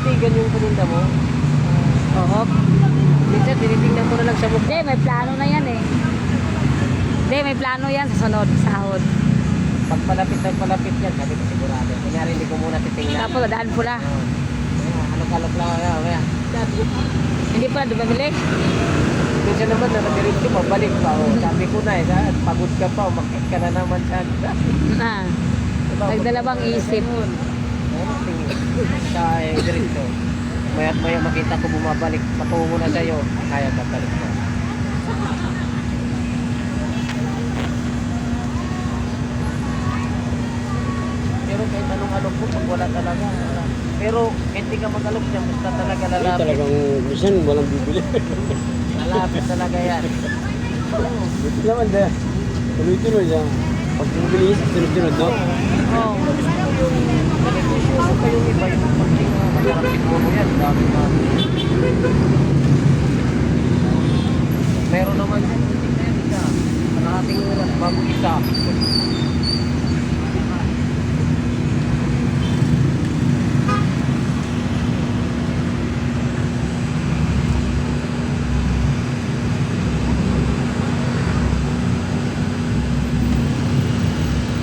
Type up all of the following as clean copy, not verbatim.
tinitigan yung paninda mo? Oo. Minsan tinitingnan mo na lang sa mukha. Hindi, may plano na yan eh. Hindi, may plano yan sa sunod, sahod. Pag palapit yan, sabi ko sigurado. Kunyari hindi ko muna titingnan. Tapos daan pula. Alok-alok lang kaya. Hindi pala dumamili. Minsan naman nakadiretso mabalik pa. Oh. Sabi ko na pagod ka pa, umakit ka na naman sa Ah, nagdalawang isip. Ano tingin? Sa diretso. Maya't maya makita ko bumabalik patungo na sa'yo. Kaya babalik mo. Pero kahit anong alok mo, pag wala talaga, wala. Pero hindi ka mag-alok niya, basta talaga Ay, lalapit. talagang minsan walang bibili. Lalapit talaga yan. Buti naman dahil tuloy-tuloy siya. Pag bumili, sunod-sunod, no? Oo. Nagkikisyoso pa yung iba, yung pagting masarap siguro yan. Dami na. Meron naman yan, tingnan isa. Kalahating oras bago isa.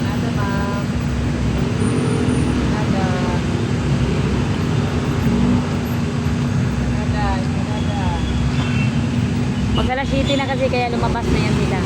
Ada, ma'am. Ada. Ada. Mag alas 7 na kasi kaya lumabas na yan sila.